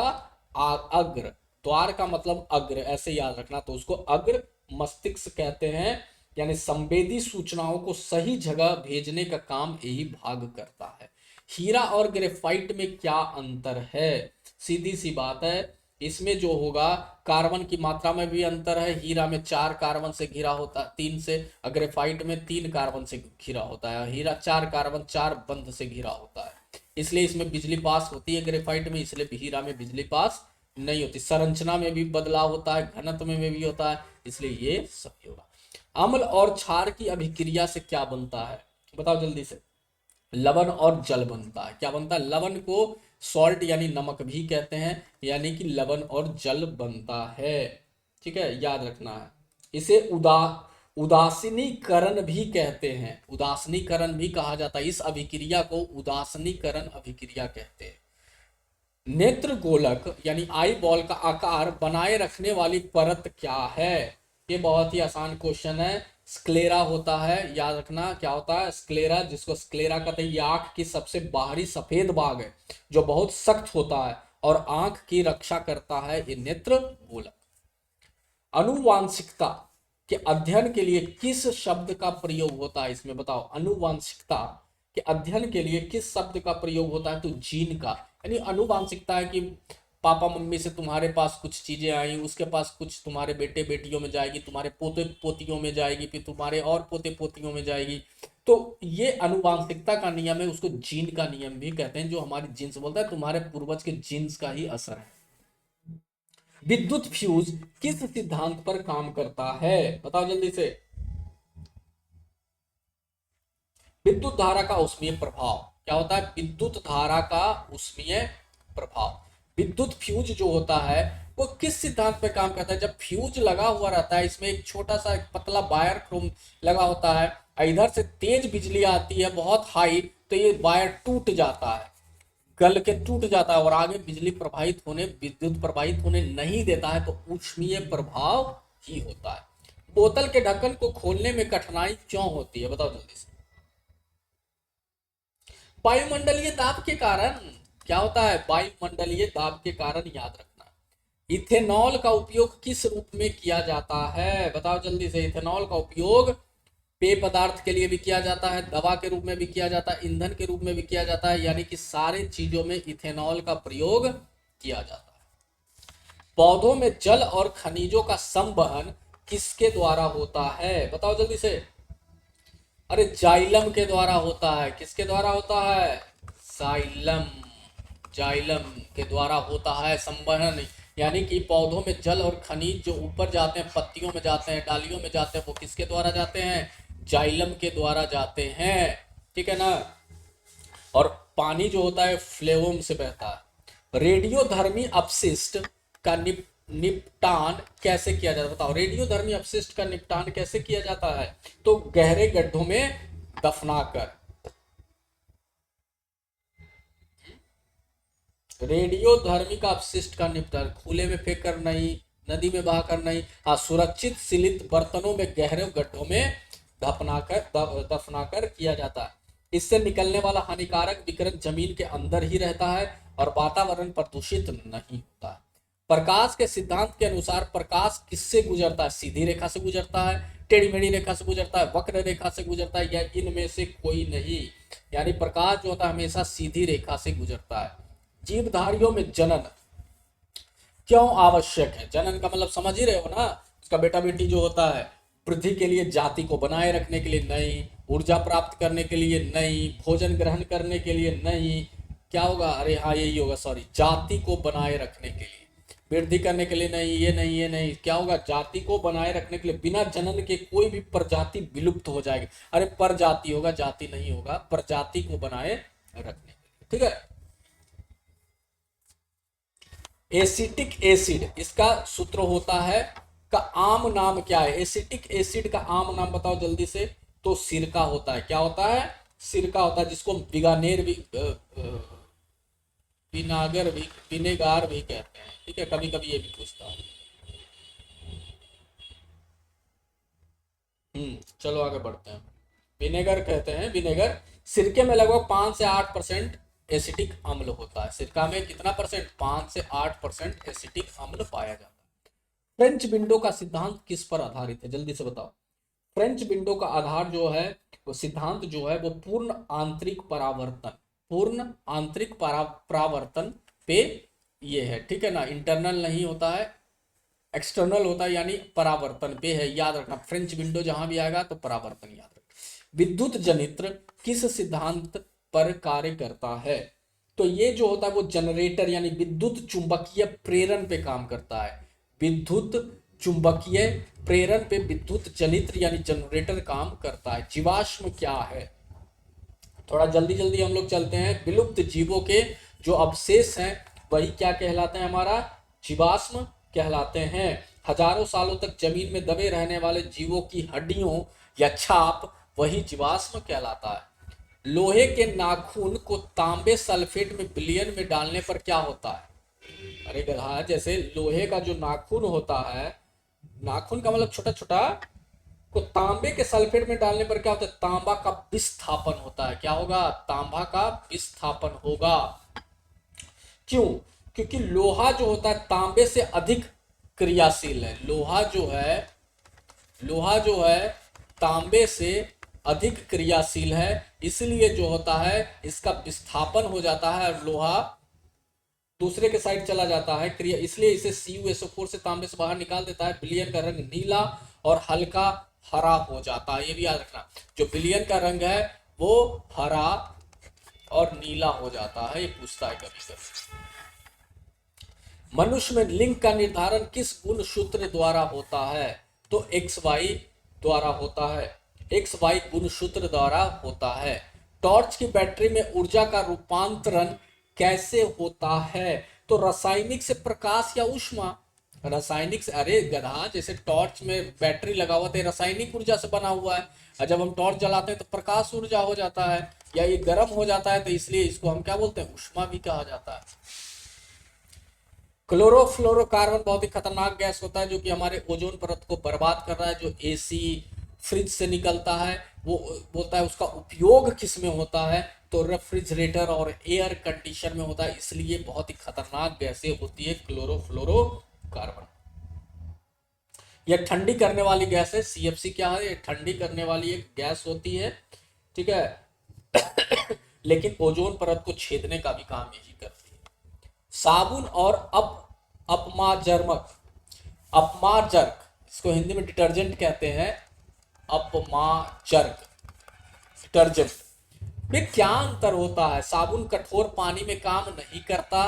अग्र, द्वार का मतलब अग्र, ऐसे याद रखना, तो उसको अग्र मस्तिष्क कहते हैं। यानी संवेदी सूचनाओं को सही जगह भेजने का काम यही भाग करता है। हीरा और ग्रेफाइट में क्या अंतर है? सीधी सी बात है, इसमें जो होगा कार्बन की मात्रा में भी अंतर है। हीरा में 4 कार्बन से घिरा होता है, 3 से, ग्रेफाइट में 3 कार्बन से घिरा होता है। हीरा 4 कार्बन 4 बंध से घिरा होता है, इसलिए इसमें बिजली पास होती है ग्रेफाइट में, इसलिए हीरा में बिजली पास नहीं होती। संरचना में भी बदलाव होता है, घनत्व में भी होता है, इसलिए ये सही होगा। अम्ल और क्षार की अभिक्रिया से क्या बनता है? बताओ जल्दी से। लवण और जल बनता है, क्या बनता है? लवण को सॉल्ट यानी नमक भी कहते हैं, यानी कि लवण और जल बनता है, ठीक है, याद रखना है। इसे उदासीनीकरण भी कहते हैं, उदासीनीकरण भी कहा जाता है, इस अभिक्रिया को उदासीनीकरण अभिक्रिया कहते हैं। नेत्र गोलक यानी आई बॉल का आकार बनाए रखने वाली परत क्या है? ये बहुत ही आसान क्वेश्चन है, स्क्लेरा होता है, याद रखना, क्या होता है? स्क्लेरा, जिसको स्क्लेरा कहते हैं। ये आंख की सबसे बाहरी सफेद भाग है जो बहुत सख्त होता है और आंख की रक्षा करता है, ये नेत्र गोलक। अनुवांशिकता के अध्ययन के लिए किस शब्द का प्रयोग होता है? इसमें बताओ, अनुवांशिकता के अध्ययन के लिए किस शब्द का प्रयोग होता है? तो जीन का, यानी अनुवांशिकता है कि पापा मम्मी से तुम्हारे पास कुछ चीजें आई, उसके पास कुछ तुम्हारे बेटे बेटियों में जाएगी, तुम्हारे पोते पोतियों में जाएगी, फिर तुम्हारे और पोते पोतियों में जाएगी। तो ये अनुवांशिकता का नियम है, उसको जीन का नियम भी कहते हैं, जो हमारी जीन्स बोलता है तुम्हारे पूर्वज के जीन्स का ही असर है। विद्युत फ्यूज किस सिद्धांत पर काम करता है? बताओ जल्दी से। विद्युत धारा का ऊष्मीय प्रभाव, क्या होता है? विद्युत धारा का ऊष्मीय प्रभाव। विद्युत फ्यूज जो होता है वो किस सिद्धांत पे काम करता है? जब फ्यूज लगा हुआ रहता है, इसमें एक छोटा सा एक पतला वायर क्रोम लगा होता है, इधर से तेज बिजली आती है बहुत हाई, तो ये वायर टूट जाता है, गल के टूट जाता है और आगे बिजली प्रवाहित होने, विद्युत प्रवाहित होने नहीं देता है, तो ऊष्मीय प्रभाव ही होता है। बोतल के ढक्कन को खोलने में कठिनाई क्यों होती है? बताओ जल्दी से। वायुमंडलीय दाब के कारण, क्या होता है? वायुमंडलीय दाब के कारण, याद रखना। इथेनॉल का उपयोग किस रूप में किया जाता है? बताओ जल्दी से। इथेनॉल का उपयोग पेय पदार्थ के लिए भी किया जाता है, दवा के रूप में भी किया जाता है, ईंधन के रूप में भी किया जाता है, यानी कि सारे चीजों में इथेनॉल का प्रयोग किया जाता है। पौधों में जल और खनिजों का संवहन किसके द्वारा होता है, बताओ जल्दी से। अरे जाइलम के द्वारा होता है। किसके द्वारा होता है? जाइलम। जाइलम के द्वारा होता है संवहन, यानी कि पौधों में जल और खनिज जो ऊपर जाते हैं, पत्तियों में जाते हैं, डालियों में जाते हैं, वो किसके द्वारा जाते हैं? जाइलम के द्वारा जाते हैं, ठीक है ना। और पानी जो होता है फ्लेवम से बहता है। रेडियोधर्मी अपशिष्ट का निपटान कैसे किया जाता है, बताओ। रेडियोधर्मी अपशिष्ट का निपटान कैसे किया जाता है? तो गहरे गड्ढों में दफनाकर। रेडियोधर्मी का अपशिष्ट का निपटान खुले में फेंक कर नहीं, नदी में बहाकर नहीं, हाँ सुरक्षित सीलित बर्तनों में गहरे गड्ढों में दफनाकर किया जाता है। इससे निकलने वाला हानिकारक विकिरण जमीन के अंदर ही रहता है और वातावरण प्रदूषित नहीं होता है। प्रकाश के सिद्धांत के अनुसार प्रकाश किससे गुजरता है? सीधी रेखा से गुजरता है, टेढ़ी मेढ़ी रेखा से गुजरता है, वक्र रेखा से गुजरता है, या इनमें से कोई नहीं। यानी प्रकाश जो होता है हमेशा सीधी रेखा से गुजरता है। जीवधारियों में जनन क्यों आवश्यक है? जनन का मतलब समझ ही रहे हो ना, उसका बेटा बेटी जो होता है वृद्धि के लिए, जाति को बनाए रखने के लिए नहीं, ऊर्जा प्राप्त करने के लिए नहीं, भोजन ग्रहण करने के लिए नहीं, क्या होगा? अरे हाँ यही होगा, सॉरी, जाति को बनाए रखने के लिए, वृद्धि करने के लिए नहीं, ये नहीं, ये नहीं, क्या होगा? जाति को बनाए रखने के लिए। बिना जनन के कोई भी प्रजाति विलुप्त हो जाएगी। अरे प्रजाति होगा, जाति नहीं होगा, प्रजाति को बनाए रखने के लिए, ठीक है। एसिटिक एसिड इसका सूत्र होता है, का आम नाम क्या है? एसिटिक एसिड का आम नाम बताओ जल्दी से। तो सिरका होता है। क्या होता है? सिरका होता है, जिसको विगानेर भी विनागर भी, विनेगार भी कहते हैं, ठीक है। कभी कभी ये भी पूछता है। चलो आगे बढ़ते हैं। विनेगर कहते हैं, विनेगर। सिरके में लगभग 5 से 8% एसिटिक अम्ल होता है। सिरका में कितना परसेंट? 5 से 8% एसिटिक अम्ल पाया जाता है। फ्रेंच विंडो का सिद्धांत किस पर आधारित है? जल्दी से बताओ। फ्रेंच विंडो का आधार जो है, वो सिद्धांत जो है, वो पूर्ण आंतरिक परावर्तन, पूर्ण आंतरिक परावर्तन पे ये है, ठीक है ना। इंटरनल नहीं होता है, एक्सटर्नल होता है, यानी परावर्तन पे है। याद रखना, फ्रेंच विंडो जहां भी आएगा तो परावर्तन याद रखना। विद्युत जनित्र किस सिद्धांत पर कार्य करता है? तो ये जो होता है वो जनरेटर यानी विद्युत चुंबकीय प्रेरण पे काम करता है। विद्युत चुंबकीय प्रेरण पे विद्युत जनित्र यानी जनरेटर काम करता है। जीवाश्म क्या है? थोड़ा जल्दी जल्दी हम लोग चलते हैं। विलुप्त जीवों के जो अवशेष हैं वही क्या कहलाते हैं? हमारा जीवाश्म कहलाते हैं। हजारों सालों तक जमीन में दबे रहने वाले जीवों की हड्डियों या छाप, वही जीवाश्म कहलाता है। लोहे के नाखून को तांबे सल्फेट में विलयन में डालने पर क्या होता है? अरे गधा, जैसे लोहे का जो नाखून होता है, नाखून का मतलब छोटा छोटा, को तांबे के सल्फेट में डालने पर क्या होता है? तांबा का विस्थापन होता है। क्या होगा? तांबा का विस्थापन होगा। क्यों? क्योंकि लोहा जो होता है तांबे से अधिक क्रियाशील है। लोहा जो है तांबे से अधिक क्रियाशील है, इसलिए जो होता है इसका विस्थापन हो जाता है और लोहा दूसरे के साइड चला जाता है क्रिया, इसलिए इसे CuSO4 से तांबे से बाहर निकाल देता है। विलयन का रंग नीला और हल्का हरा हो जाता है। ये भी याद रखना, जो विलयन का रंग है वो हरा और नीला हो जाता है। ये पूछता है कभी कभी। मनुष्य में लिंग का निर्धारण किस गुणसूत्र द्वारा होता है? तो XY द्वारा होता है। XY गुणसूत्र द्वारा होता है। टॉर्च की बैटरी में ऊर्जा का रूपांतरण कैसे होता है? तो रासायनिक से प्रकाश या ऊष्मा? रासायनिक से। अरे गधा, जैसे टॉर्च में बैटरी लगा हुआ है, रासायनिक ऊर्जा से बना हुआ है, और जब हम टॉर्च जलाते हैं तो प्रकाश ऊर्जा हो जाता है, या ये गर्म हो जाता है, तो इसलिए इसको हम क्या बोलते हैं? ऊष्मा भी कहा जाता है। क्लोरोफ्लोरोकार्बन बहुत ही खतरनाक गैस होता है, जो कि हमारे ओजोन परत को बर्बाद कर रहा है। जो AC फ्रिज से निकलता है, वो बोलता है उसका उपयोग किस में होता है? तो रेफ्रिजरेटर और एयर कंडीशन में होता है, इसलिए बहुत ही खतरनाक गैसें होती है क्लोरोफ्लोरोकार्बन। यह ठंडी करने वाली गैस है। सीएफसी क्या है? ये ठंडी करने वाली एक गैस होती है, ठीक है। लेकिन ओजोन परत को छेदने का भी काम यही करती है। साबुन और अपमार्जक, अपमार्जक, इसको हिंदी में डिटर्जेंट कहते हैं, अपमार्जक, डिटर्जेंट में क्या अंतर होता है? साबुन कठोर पानी में काम नहीं करता,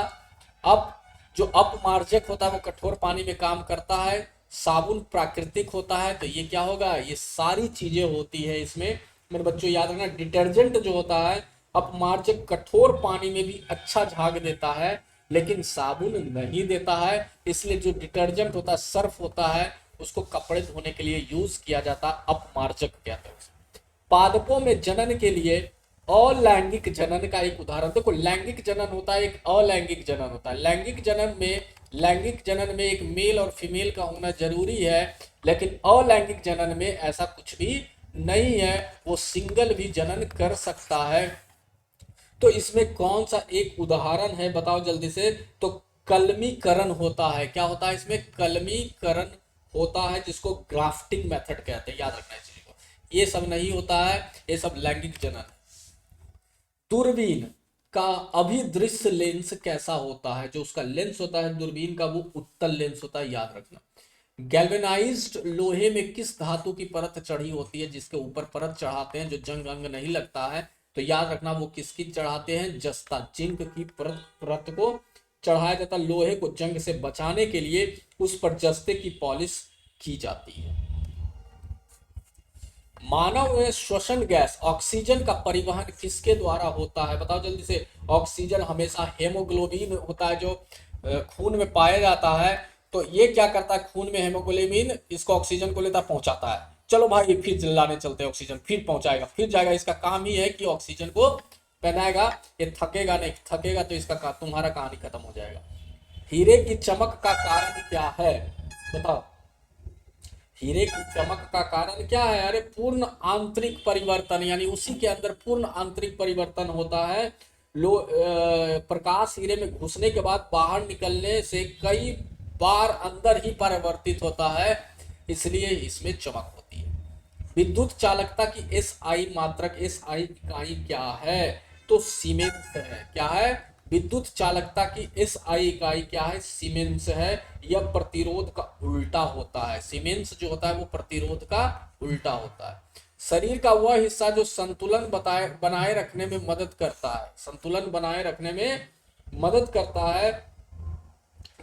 अब जो अपमार्जक होता है वो कठोर पानी में काम करता है, साबुन प्राकृतिक होता है। तो ये क्या होगा? ये सारी चीजें होती है इसमें, मेरे बच्चों याद रखना। डिटर्जेंट जो होता है, अपमार्जक कठोर पानी में भी अच्छा झाग देता है लेकिन साबुन नहीं देता है, इसलिए जो डिटर्जेंट होता है, सर्फ होता है, उसको कपड़े धोने के लिए यूज किया जाता है, अपमार्जक कहते हैं। पादपों में जनन के लिए अलैंगिक जनन का एक उदाहरण देखो। लैंगिक जनन होता है, एक अलैंगिक जनन होता है। लैंगिक जनन में एक मेल और फीमेल का होना जरूरी है, लेकिन अलैंगिक जनन में ऐसा कुछ भी नहीं है, वो सिंगल भी जनन कर सकता है। तो इसमें कौन सा एक उदाहरण है बताओ जल्दी से? तो कलमीकरण होता है। क्या होता है इसमें? कलमीकरण होता है, जिसको ग्राफ्टिंग मेथड कहते हैं, याद रखना चाहिए। ये सब नहीं होता है, ये सब लैंगिक जनन है। दूरबीन का अभिदृश्य लेंस कैसा होता है? जो उसका लेंस होता है दूरबीन का, वो उत्तल लेंस होता है, याद रखना। गैल्वेनाइज्ड लोहे में किस धातु की परत चढ़ी होती है? जिसके ऊपर परत चढ़ाते हैं जो जंग अंग नहीं लगता है, तो याद रखना वो किसकी चढ़ाते हैं? जस्ता, जिंक की परत को चढ़ाया जाता। लोहे को जंग से बचाने के लिए उस पर जस्ते की पॉलिश की जाती है। मानव में श्वसन गैस ऑक्सीजन का परिवहन किसके द्वारा होता है? बताओ जल्दी से। ऑक्सीजन हमेशा हेमोग्लोबिन होता है जो खून में पाया जाता है, तो ये क्या करता है? खून में हेमोग्लोबिन इसको ऑक्सीजन को लेता पहुंचाता है। चलो भाई फिर लाने चलते हैं ऑक्सीजन, फिर पहुंचाएगा, फिर जाएगा। इसका काम ही है कि ऑक्सीजन को पहनाएगा। ये थकेगा नहीं, थकेगा तो इसका तुम्हारा कहानी खत्म हो जाएगा। हीरे की चमक का कारण क्या है? बताओ। हीरे की चमक का कारण क्या है? अरे पूर्ण आंतरिक परिवर्तन, यानी उसी के अंदर पूर्ण आंतरिक परिवर्तन होता है। प्रकाश हीरे में घुसने के बाद बाहर निकलने से कई बार अंदर ही परिवर्तित होता है, इसलिए इसमें चमक होती है। विद्युत चालकता की एसआई मात्रक, एसआई इकाई क्या है? तो सीमेंस है। क्या है? विद्युत चालकता की एसआई इकाई क्या है? सीमेंस है। यह प्रतिरोध का उल्टा होता है। सीमेंस जो होता है वो प्रतिरोध का उल्टा होता है। शरीर का वह हिस्सा जो संतुलन बनाए रखने में मदद करता है, संतुलन बनाए रखने में मदद करता है,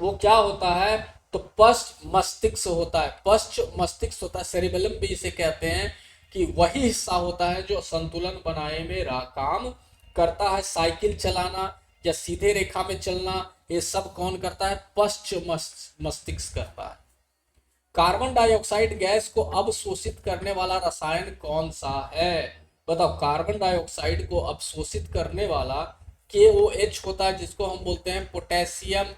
वो क्या होता है? तो पश्च मस्तिष्क होता है। पश्च मस्तिष्क होता है, सेरिबेलम भी इसे कहते हैं, कि वही हिस्सा होता है जो संतुलन बनाए में काम करता है। साइकिल चलाना या सीधे रेखा में चलना, ये सब कौन करता है? पश्च मस्तिष्क करता है। कार्बन डाइऑक्साइड गैस को अवशोषित करने वाला रसायन कौन सा है? बताओ। कार्बन डाइऑक्साइड को अवशोषित करने वाला KOH होता है, जिसको हम बोलते हैं पोटेशियम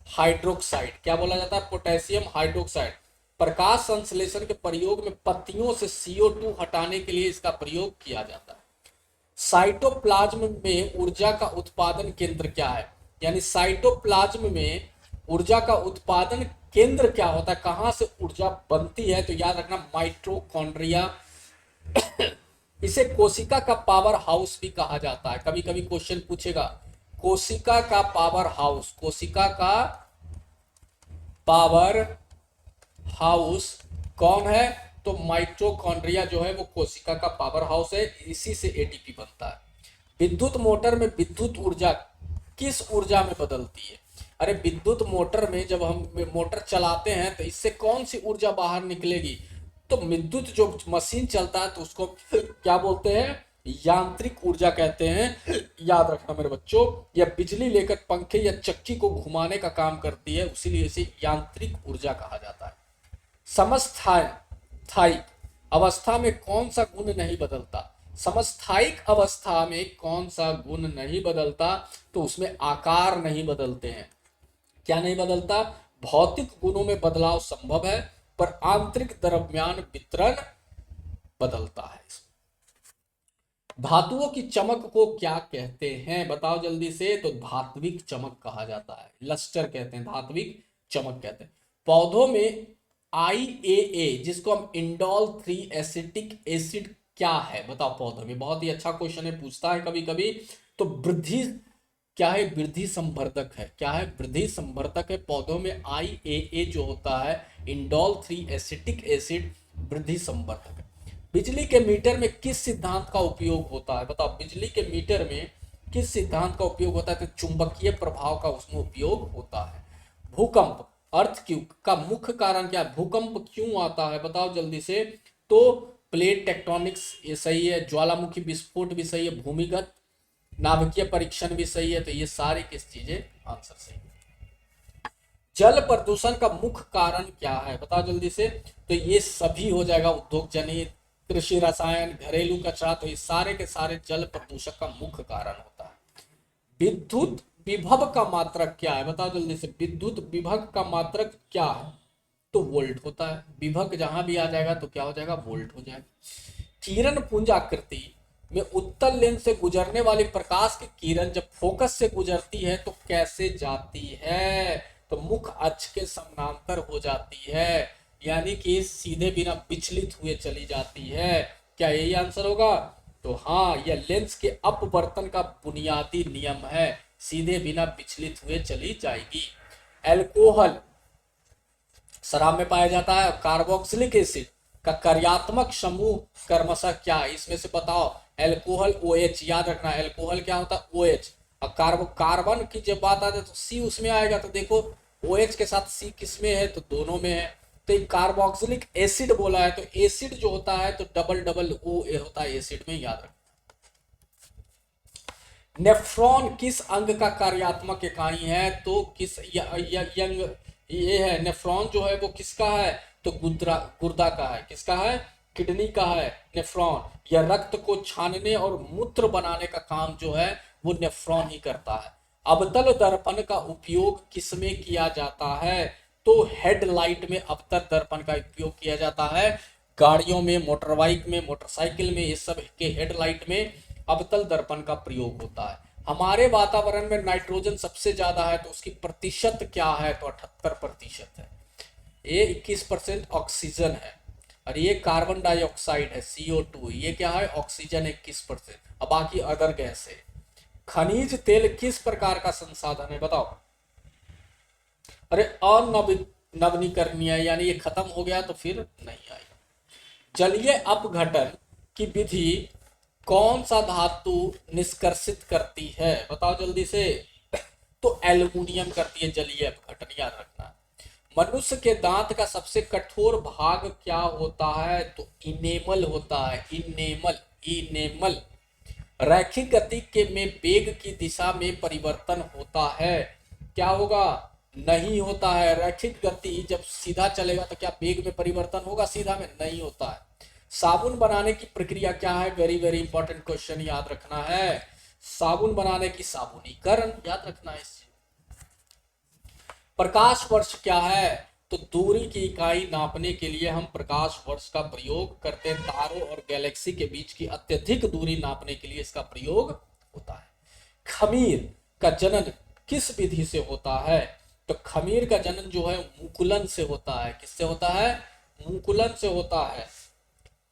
हाइड्रोक्साइड। क्या बोला जाता है? Potassium hydroxide. प्रकाश संश्लेषण के प्रयोग में पत्तियों से CO2 हटाने के लिए इसका प्रयोग किया जाता है। साइटोप्लाज्म में ऊर्जा का उत्पादन केंद्र क्या है? यानी साइटोप्लाज्म में ऊर्जा का उत्पादन केंद्र क्या होता है? कहां से ऊर्जा बनती है? तो याद रखना माइटोकॉन्ड्रिया। इसे कोशिका का पावर हाउस भी कहा जाता है। कभी कभी क्वेश्चन पूछेगा, कोशिका का पावर हाउस, कोशिका का पावर हाउस कौन है? तो माइटोकॉन्ड्रिया जो है वो कोशिका का पावर हाउस है, इसी से एटीपी बनता है। विद्युत मोटर में विद्युत ऊर्जा किस ऊर्जा में बदलती है? अरे विद्युत मोटर में जब हम मोटर चलाते हैं तो इससे कौन सी ऊर्जा बाहर निकलेगी? तो विद्युत जो मशीन चलता है तो उसको क्या बोलते हैं? यांत्रिक ऊर्जा कहते हैं। याद रखना मेरे बच्चों, यह बिजली लेकर पंखे या चक्की को घुमाने का काम करती है, उसीलिए इसे यांत्रिक ऊर्जा कहा जाता है। समस्थायिक अवस्था में कौन सा गुण नहीं बदलता? समस्थायिक अवस्था में कौन सा गुण नहीं बदलता? तो उसमें आकार नहीं बदलते हैं। क्या नहीं बदलता? भौतिक गुणों में बदलाव संभव है, पर आंतरिक द्रव्यमान वितरण बदलता है। धातुओं की चमक को क्या कहते हैं? बताओ जल्दी से। तो धात्विक चमक कहा जाता है, लस्टर कहते हैं, धात्विक चमक कहते हैं। पौधों में IAA जिसको हम इंडोल 3 एसिटिक एसिड क्या है बताओ पौधों में। बहुत ही अच्छा क्वेश्चन है, पूछता है कभी कभी। तो वृद्धि क्या है, वृद्धि संवर्धक है। क्या है, वृद्धि संवर्धक है पौधों में। IAA जो होता है इंडोल 3 एसिटिक एसिड वृद्धि संवर्धक है। बिजली के मीटर में किस सिद्धांत का उपयोग होता है बताओ। बिजली के मीटर में किस सिद्धांत का उपयोग होता है। तो चुंबकीय प्रभाव का उसमें उपयोग होता है। भूकंप अर्थ क्यों का मुख्य कारण क्या है, भूकंप क्यों आता है बताओ जल्दी से। तो प्लेट टेक्टोनिक्स ये सही है, ज्वालामुखी विस्फोट भी सही है, भूमिगत नाभिकीय परीक्षण भी सही है। तो ये सारी किस चीजें आंसर सही है। जल प्रदूषण का मुख्य कारण क्या है बताओ जल्दी से। तो ये सभी हो जाएगा, उद्योग जनित, कृषि रसायन, घरेलू कचरा। तो ये सारे के सारे जल प्रदूषण का मुख्य कारण होता है। विद्युत विभव का मात्रक क्या है बताओ जल्दी से। विद्युत विभव का मात्रक क्या है। तो वोल्ट होता है। विभव जहां भी आ जाएगा तो क्या हो जाएगा, वोल्ट हो जाएगा। किरण पुंज आकृति में उत्तल लेंस से गुजरने वाली प्रकाश की किरण जब फोकस से गुजरती है तो कैसे जाती है। तो मुख्य अक्ष के समानांतर हो जाती है, यानी कि सीधे बिना विचलित हुए चली जाती है। क्या यही आंसर होगा। तो हाँ, यह लेंस के अपवर्तन का बुनियादी नियम है, सीधे बिना विचलित हुए चली जाएगी। एल्कोहल शराब में पाया जाता है। कार्बोक्सिलिक एसिड का कार्यात्मक समूह क्रमशः क्या है, इसमें से बताओ। एल्कोहल OH, याद रखना एल्कोहल क्या होता है OH। और कार्बन की जब बात आती है तो C उसमें आएगा। तो देखो OH के साथ C किस में है, तो दोनों में है। तो एक कार्बोक्सिलिक एसिड बोला है, तो एसिड जो होता है तो डबल डबल O होता है एसिड में, याद रखना। नेफ्रॉन किस अंग का कार्यात्मक इकाई है। तो किस यंग ये है नेफ्रॉन जो है वो किसका है। तो गुर्दा का है। किसका है, किडनी का है नेफ्रॉन। यह रक्त को छानने और मूत्र बनाने का काम जो है वो नेफ्रॉन ही करता है। अवतल दर्पण का उपयोग किसमें किया जाता है। तो हेडलाइट में अवतल दर्पण का उपयोग किया जाता है। गाड़ियों में, मोटरबाइक में, मोटरसाइकिल में, ये सब के हेडलाइट में अवतल दर्पण का प्रयोग होता है। हमारे वातावरण में नाइट्रोजन सबसे ज्यादा है, तो उसकी प्रतिशत क्या है। तो 78% है। ये 21% ऑक्सीजन है, और ये कार्बन डाइऑक्साइड है CO2। ये क्या है, ऑक्सीजन 21%, अब बाकी अदर गैस है। खनिज तेल किस प्रकार का संसाधन है बताओ। अरे नवनीकरणीय, यानी ये खत्म हो गया तो फिर नहीं आएगा। जलीय अपघटन की विधि कौन सा धातु निष्कर्षित करती है बताओ जल्दी से। तो एल्युमिनियम करती है जलीय अपघटन, याद रखना। मनुष्य के दांत का सबसे कठोर भाग क्या होता है। तो इनेमल होता है, इनेमल, इनेमल। रैखिक गति के में वेग की दिशा में परिवर्तन होता है, क्या होगा, नहीं होता है। रैखिक गति जब सीधा चलेगा तो क्या वेग में परिवर्तन होगा, सीधा में नहीं होता है। साबुन बनाने की प्रक्रिया क्या है, वेरी वेरी इंपॉर्टेंट क्वेश्चन, याद रखना है। साबुन बनाने की साबुनीकरण, याद रखना है। प्रकाश वर्ष क्या है। तो दूरी की इकाई नापने के लिए हम प्रकाश वर्ष का प्रयोग करते हैं। तारों और गैलेक्सी के बीच की अत्यधिक दूरी नापने के लिए इसका प्रयोग होता है। खमीर का जनन किस विधि से होता है। तो खमीर का जनन जो है मुकुलन से होता है। किससे होता है, मुकुलन से होता है।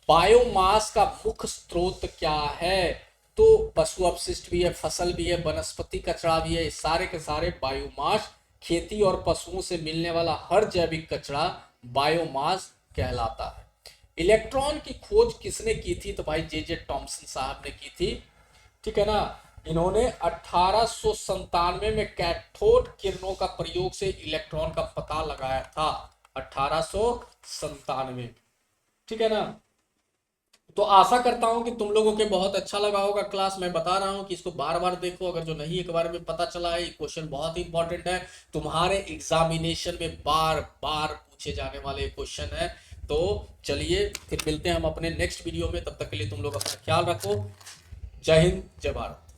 बायोमास का मुख्य स्रोत क्या है। तो पशु अपशिष्ट भी है, फसल भी है, वनस्पति कचरा भी है। सारे के सारे बायोमास, खेती और पशुओं से मिलने वाला हर जैविक कचरा बायोमास कहलाता है। इलेक्ट्रॉन की खोज किसने की थी। तो भाई जे टॉमसन साहब ने की थी, ठीक है ना। इन्होंने 1897 में कैथोड किरणों का प्रयोग से इलेक्ट्रॉन का पता लगाया था। 1897, ठीक है ना। तो आशा करता हूं कि तुम लोगों के बहुत अच्छा लगा होगा क्लास। मैं बता रहा हूं कि इसको बार बार देखो, अगर जो नहीं एक बार में पता चला है। क्वेश्चन बहुत ही इंपॉर्टेंट है, तुम्हारे एग्जामिनेशन में बार बार पूछे जाने वाले क्वेश्चन है। तो चलिए फिर मिलते हैं हम अपने नेक्स्ट वीडियो में, तब तक के लिए तुम लोग अपना ख्याल रखो। जय हिंद, जय भारत।